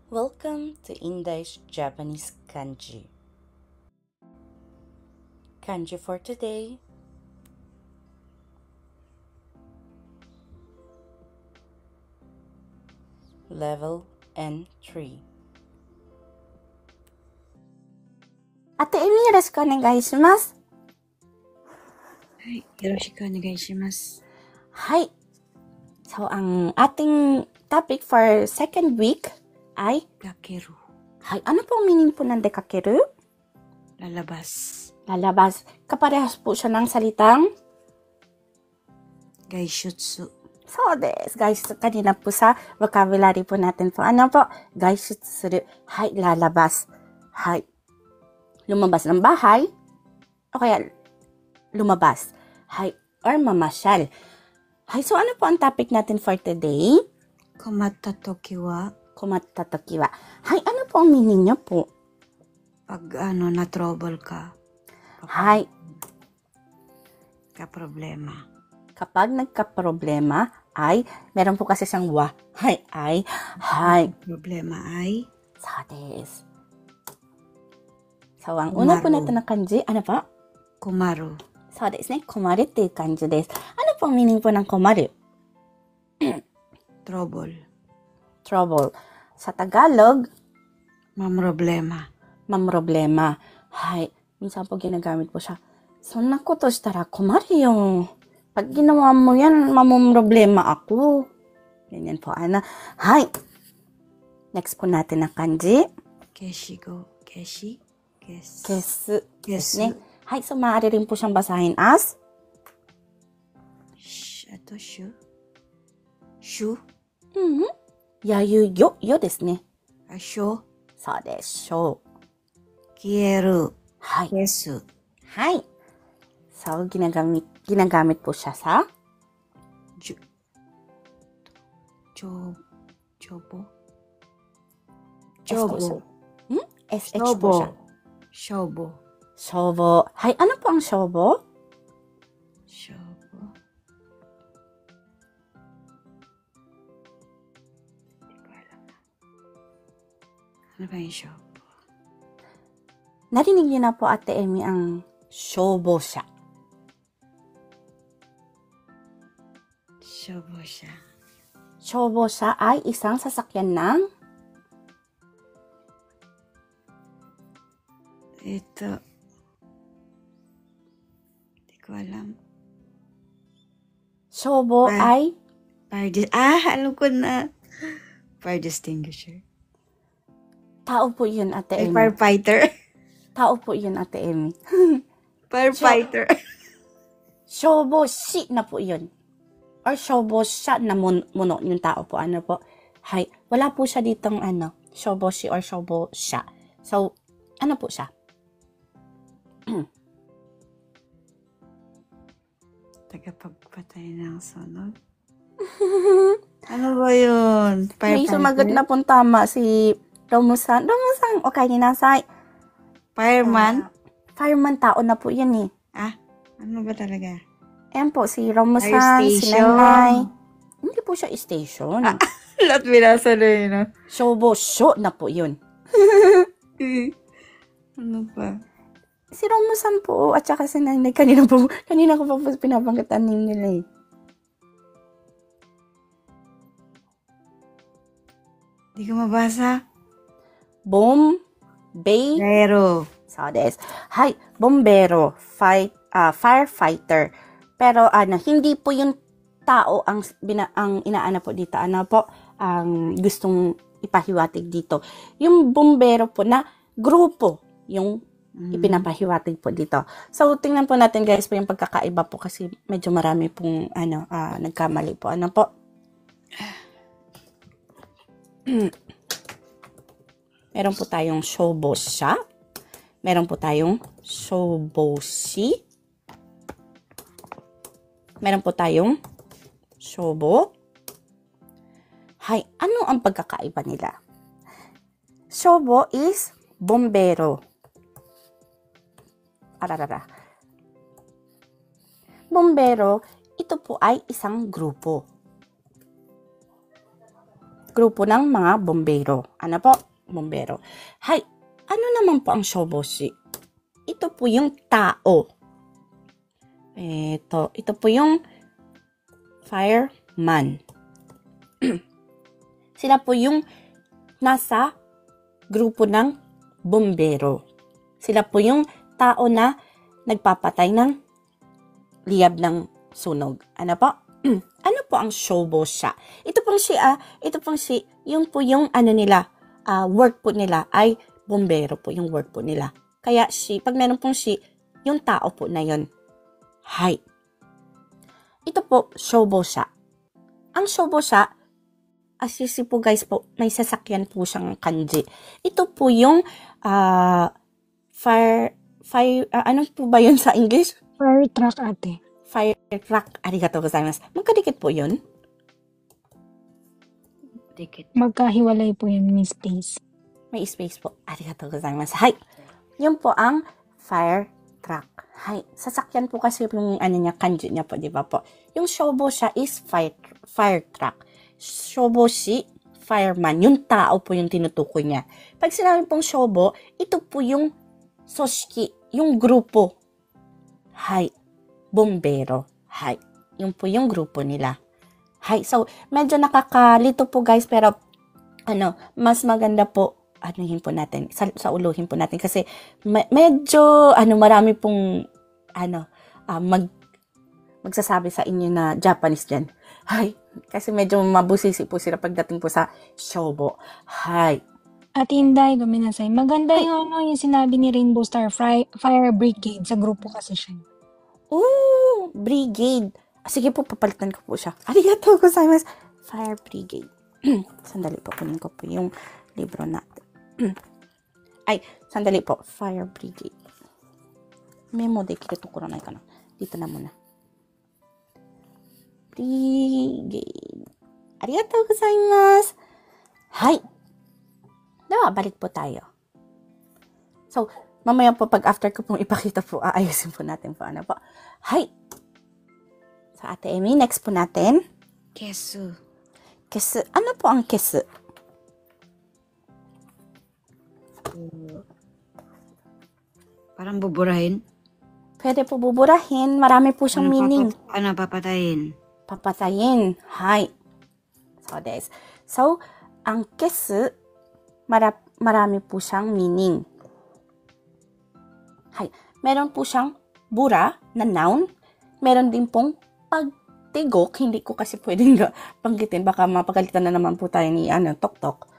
Welcome to Indai's Japanese Kanji. Kanji for today. Level N3. Ate Emi, よろしくお願いします。はい、よろしくお願いします。Hi. So, ang ating topic for second week ay Dakeru. Hi. Ano po ang meaning po ng dekakeru? Lalabas. Lalabas. Kaparehas po siya ng salitang Gaishutsu. So des. Guys, kanina po sa vocabulary po natin po. Ano po? Gaishutsu suru. Hi, lalabas. Hi. Lumabas ng bahay. O kaya, lumabas. Hi. Or mamasyal. Hi, so ano po ang topic natin for today? Komatta toki wa, Kumatta toki wa. Hi, ano po ang meaning niyo po? pag na-trouble ka. Hi. Ka-problema. Kapag nagka-problema ay, meron po kasi siyang wa. Hi. Problema ay So des. So, ang una po Kumaru. natin na kanji, ano po? kumaru. そうですね。困るっていう感じです。Ano po ang meaning po ng 困る? Trouble. Trouble. Sa Tagalog, Mamroblema. mamroblema. Hay. Minsan po ginagamit po siya. そんなことしたら困るよ. Pag ginawa mo yan, mamumroblema ako. Ganyan po, Ana. Hay. Next po natin na kanji. Keshigo. Keshi. Kes. Kesu. Kesu. Ne? Hay. So, maaari rin po siyang basahin as Ato, shu. Shu. yayu yo. Yo ですね。 Asho. そうです。しょう。 Kieru. はい。 Kesu. Hi. So, ginagamit po siya sa Jobo. Jobo. SH po Shobo. siya. Shobo. Shobo. Hi, ano po ang shobo? Shobo. Hindi ko alam. Ano ba yung shobo? Narinig niyo na po, Ate Emi, ang shobo siya. Shobo siya. Shobo siya ay isang sasakyan ng Ito. Hindi ko alam. shobo Ah. ay Alam ko na. Fire distinguisher. tao po yun, Ate Ay, Emi. firefighter. Tao po yun, Ate Emi. Firefighter. Shobo shi na po yun. Or shobo siya na muno yung tao po. Ano po? Hi. Wala po siya ditong shobo shi or shobo siya. So, ano po siya? Tagapagpatay ng sunog. Ano ba yun? May sumagot na pong tama si Romusan. Romusan, okay ninasay. Fireman? Fireman tao na po yan eh. Ano ba talaga? Ayan po, si Romusan, Fire si station. Nanay. Hindi po siya station. Lahat binasa na yun, no? Shobo sho na po yun. Ano pa? Si Romusan po, at saka si Nanay, kanina ko pa po pinapangkitan nila eh. Hindi ko mabasa. Bombero. Pero, So des. Hi, bombero, firefighter. Pero hindi po yung tao ang inaana po dito. Ano po ang gustong ipahiwatig dito. Yung bombero po na grupo yung ipinapahiwatig po dito. So tingnan po natin guys po yung pagkakaiba po kasi medyo marami pong nagkamali po. Ano po? Meron po tayong shobo siya. Meron po tayong shoboshi. Meron po tayong shobo. Hay, ano ang pagkakaiba nila? Shobo is bombero. Bombero, ito po ay isang grupo. grupo ng mga bombero. Ano po? Bombero. Hay, ano naman po ang shoboshi? Ito po yung tao. Ito po yung fireman. Sila po yung nasa grupo ng bombero. Sila po yung tao na nagpapatay ng liyab ng sunog. Ano po? Ano po ang shobosha? Ito pong yung po yung nila, work po nila ay bombero po yung work po nila. Kaya pag meron pong yung tao po na yun. Hay. Ito po, shobosha. Ang shobosha, asisi po guys po, may sasakyan po siyang kanji. Ito po yung ano po ba yun sa English? Fire truck ate. Fire truck. Arigatou gozaimasu. Magkadikit po yun? Dikit. Magkahiwalay po yun, Miss Space. May space po. Arigatou gozaimasu. Hay. Yun po ang fire truck. Hay. Sasakyan po kasi yung kanji niya po, di ba po? Yung shobosha is fire truck. Shoboshi, fireman. Yung tao po yung tinutukoy niya. Pag sinabi pong shobo, ito po yung soshiki, yung grupo. Hay. Bombero. Hay. Yung po yung grupo nila. Hay. So, medyo nakakalito po guys, pero mas maganda po po natin, sa uluhin po natin kasi medyo marami pong magsasabi sa inyo na Japanese dyan. Hay. Kasi medyo mabusisi po sila pagdating po sa shobo. Hay. Ate Inday, guminasay. Maganda yung sinabi ni Rainbow Star Fire Brigade. Sa grupo kasi siya. Oh, brigade. Sige po, papalitan ko po siya. Arigatou gozaimasu. Fire brigade. Sandali po, kunin ko po yung libro natin. Ay, sandali po. Fire brigade. Memo dekiru tokoro nai kana. Dito na muna. Brigade. Arigatou gozaimasu. Hay. Dawa, balik po tayo. So, mamaya po pag after ko pong ipakita po, aayusin po natin po. Ano po? Hay! So, Ate Amy, next po natin. Kesu. Kesu. Ano po ang kesu? Parang buburahin. Pwede po buburahin. Marami po siyang meaning. Papatayin. Papatayin. Hay. So, des. So, ang kesu, marami po siyang meaning. Hay. Meron po siyang bura na noun. Meron din pong pagtigok. Hindi ko kasi pwedeng banggitin. Baka mapagalitan na naman po tayo ni Tok-Tok.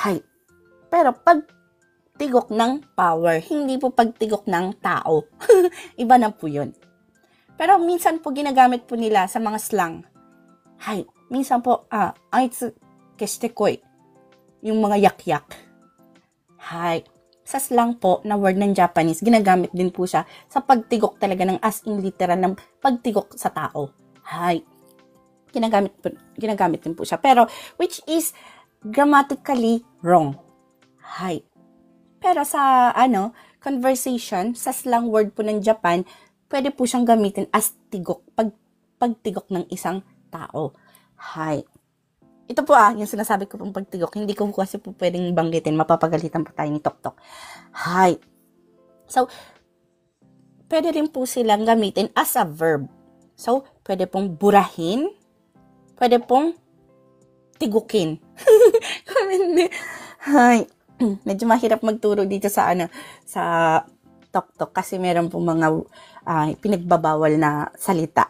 Hay. Pero pagtigok ng power. Hindi po pagtigok ng tao. Iba na po yun. Pero minsan po ginagamit po nila sa mga slang. Hay. Minsan po, aitsu keshite koi. Yung mga yak-yak. Hay. Sa slang po na word ng Japanese, ginagamit din po siya sa pagtigok talaga ng as in literal ng pagtigok sa tao. Hay. Ginagamit din po siya. Pero, which is grammatically wrong. Hay. Pero sa, conversation, sa slang word po ng Japan, pwede po siyang gamitin as tigok, pagtigok ng isang tao. Hay. Ito po yung sinasabi ko pong pagtigok. Hindi ko kasi po pwedeng banggitin. Mapapagalitan po tayo ni Tok-Tok. Hay. So, pwede rin po silang gamitin as a verb. So, pwede pong burahin. Pwede pong tigukin. Hay. Medyo mahirap magturo dito sa sa Tok-Tok kasi meron pong mga pinagbabawal na salita.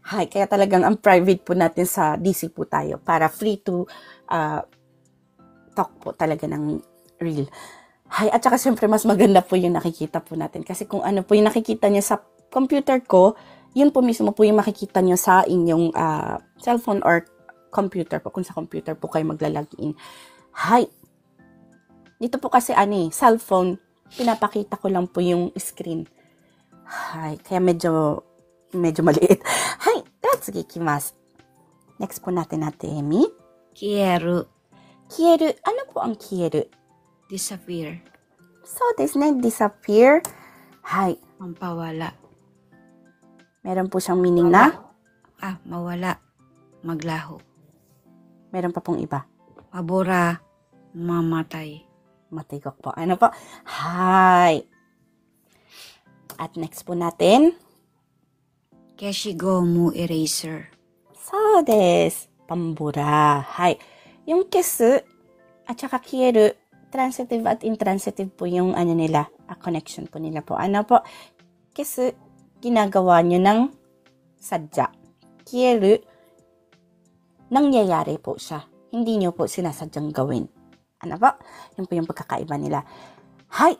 Hay, kaya talagang ang private po natin sa DC po tayo para free to talk po talaga ng real. Hay, at saka syempre mas maganda po yung nakikita po natin kasi kung ano po yung nakikita niyo sa computer ko, yun po mismo po yung makikita niyo sa inyong cellphone or computer po, kung sa computer po kayo maglalagin. Hay, dito po kasi cellphone, pinapakita ko lang po yung screen. Hay, kaya medyo maliit. Hay, let's gikimasu. Next po natin Amy. Kieru. Kieru. Ano po ang kieru? Disappear. So, desu ne, disappear. Hay. Mampawala. Meron po siyang meaning na? Mawala. Maglaho. Meron pa pong iba. Abora, mamatay. Matigok po. Ano po? Hi. At next po natin. Keshigo mu eraser. So des. Pambura. Hi. Yung kesu at saka kieru, transitive at intransitive po yung ano nila, connection po nila po. Ano po? Kesu, ginagawa nyo ng sadya. Kieru, nangyayari po siya. Hindi nyo po sinasadyang gawin. Ano po? Yun po yung pagkakaiba nila. Hi!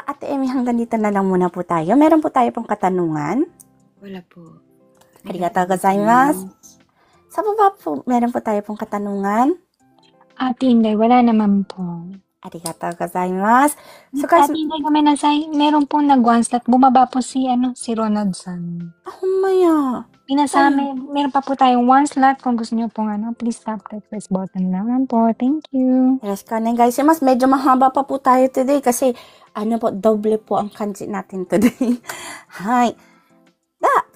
Ate Emmy, hanggang dito na lang muna po tayo. Meron po tayo pong katanungan. Wala po. Arigatou gozaimasu. Sa baba po, meron po tayo pong katanungan. Ate Inday, wala naman po. Arigatou gozaimasu. So guys, Ate Inday, meron pong nag-one slot. Bumaba po si Ronald-san. maya. Meron pa po tayong one slot. Kung gusto niyo pong please tap that press button naman po. Thank you. Yes, kanin guys. Mas medyo mahaba pa po tayo today kasi doble po ang kanji natin today. Hi.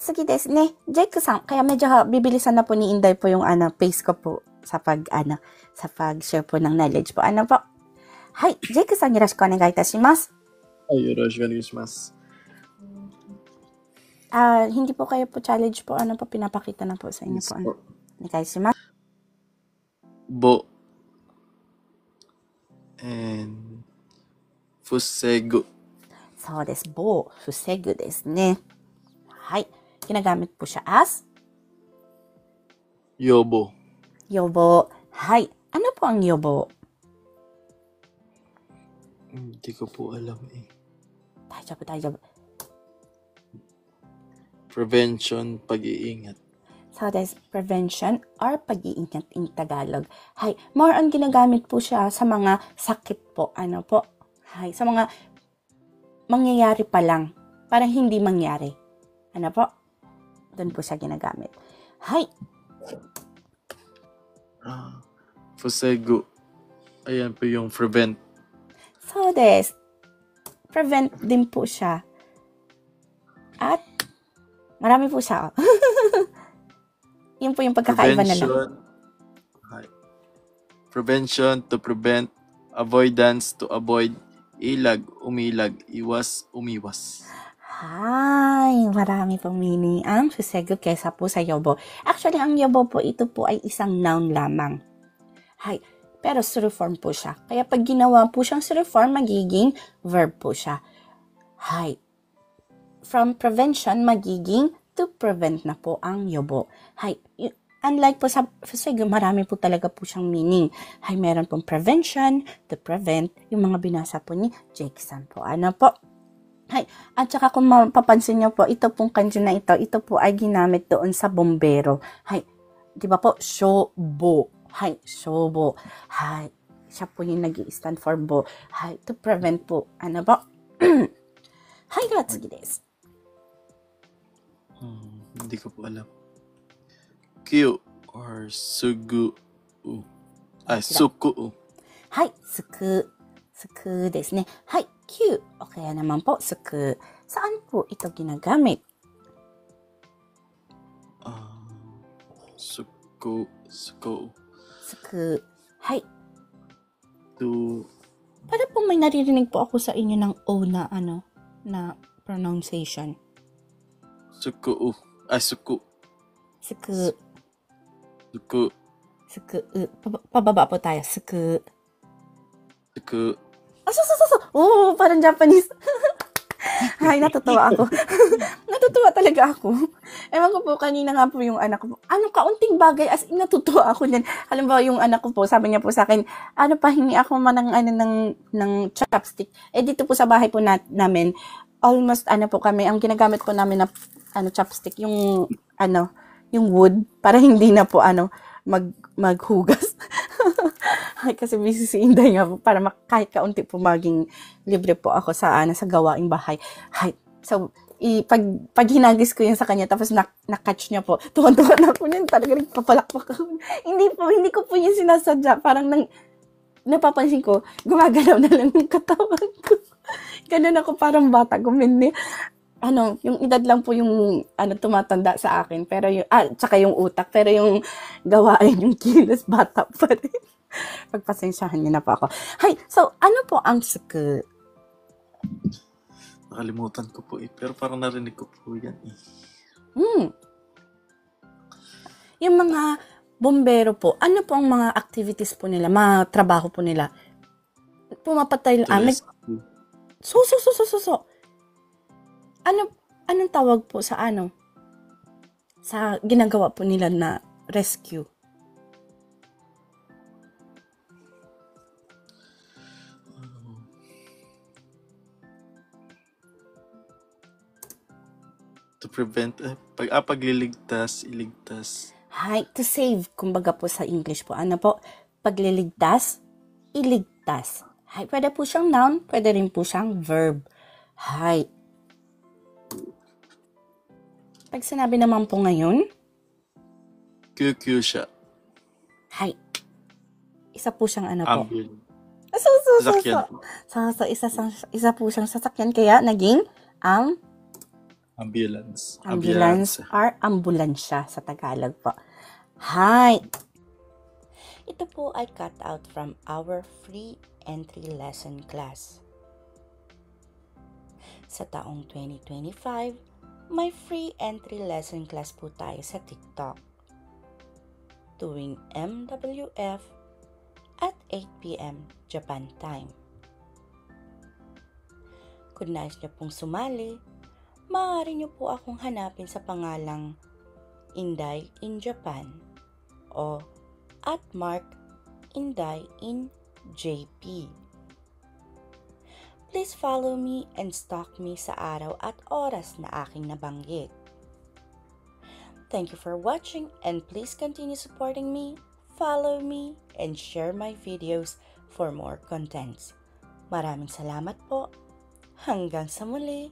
Sige desu ne. Jake-san, kaya medyo bibilisan na po ni Inday po yung pace ko po sa pag-share po ng knowledge po. Ano po? Hi, Jake-san, yoroshiku onegai itashimasu. はい、よろしくお願いします。Hindi po kayo po challenge po. Pinapakita na po sa inyo po. Onegaishimasu. Bo and fusegu. そうです。ぼう、防ぐですね。はい。Ginagamit po siya as Yobo. yobo. Hi. Ano po ang yobo? Hindi ko po alam eh. Daijoubu. Prevention, pag-iingat. So, that's prevention or pag-iingat in Tagalog. Hi. More on ginagamit po siya sa mga sakit po. Ano po? Hi. Sa mga mangyayari pa lang. Parang hindi mangyari. Ano po? Doon po siya ginagamit. Hi. Fusegu. Ayan po yung prevent. So, des. Prevent din po siya. At marami po siya. Yun po yung pagkakaiba na lang. Prevention, to prevent. Avoidance, to avoid. Ilag, umilag. Iwas, umiwas. Hi! Marami pong meaning ang fusegu kesa po sa yobo. Actually, ang yobo po, ito po ay isang noun lamang. Hi! Pero suru form po siya. Kaya pag ginawa po siyang suru form, magiging verb po siya. Hi! From prevention, magiging to prevent na po ang yobo. Hi! Unlike po sa fusegu, marami po talaga po siyang meaning. Hi! Meron pong prevention, to prevent, yung mga binasa po ni Jake-san po. Ano po? Hi. At saka kung mapapansin nyo po, ito pong kanji na ito po ay ginamit doon sa bombero. Hi. Di ba po? Shobo. Hi. Shobo. Hi. Siya po yung nag-i-stand for bo. Hi. To prevent po. Ano po? Hi. Gatsugi desu. Hindi ko po alam. Kyu or sugu. Suku. Hi. Suku desu ne. Hi. Kyu. O kaya naman po, suku. Saan po ito ginagamit? Suku. Hi. To. Para po may naririnig po ako sa inyo ng O na na pronunciation. Suku. Suku. Suku. Pababa po tayo. Suku. Parang Japanese. Ay, natutuwa ako. Natutuwa talaga ako. Ewan ko po, kanina nga po yung anak ko. Kaunting bagay, as in, natutuwa ako niyan. Alam ba, yung anak ko po, sabi niya po sa akin, pahingi ako man ng chopstick. Dito po sa bahay po namin, almost, po kami, ang ginagamit po namin na, chopstick, yung wood, para hindi na po, maghugas. Ay, kasi busy si Inday nga po, para kahit kaunti po maging libre po ako sa gawaing bahay. Ay, so, pag hinagis ko yun sa kanya, tapos na-catch niya po, tuwan-tuwan na po niyan, talaga nagpapalakpak ako. Hindi ko po yun sinasadya, parang napapansin ko, gumagalaw na lang yung katawan ko. Ganun ako, parang bata, gumini. Yung edad lang po yung tumatanda sa akin, pero tsaka yung utak, pero yung gawain, yung kilos, bata pa rin. Pagpasensyahan niyo na po ako. Hay, so ano po ang suku? Nakalimutan ko po pero parang narinig ko po yan Yung mga bombero po, ano po ang mga activities po nila, mga trabaho po nila? Pumapatay To lang. rescue. Anong tawag po sa sa ginagawa po nila na rescue? To prevent, pagliligtas, iligtas. Hay, to save, kumbaga po sa English po. Ano po? Pagliligtas, iligtas. Hay, pwede po siyang noun, pwede rin po siyang verb. Hay. Pag sinabi naman po ngayon, QQ siya. hay. Isa po siyang ano po. Ambulance. Sasakyan. Sasakyan. Isa po siyang sasakyan, kaya naging Ambulance. ambulance or ambulansya sa Tagalog po. Hi! Ito po ay cut out from our free entry lesson class. Sa taong 2025, may free entry lesson class po tayo sa TikTok. Tuwing MWF at 8 p.m. Japan time. Kung nais niyo pong sumali, maaari niyo po akong hanapin sa pangalang Inday in Japan o at Mark Inday in JP. Please follow me and stalk me sa araw at oras na aking nabanggit. Thank you for watching and please continue supporting me, follow me, and share my videos for more contents. Maraming salamat po. Hanggang sa muli.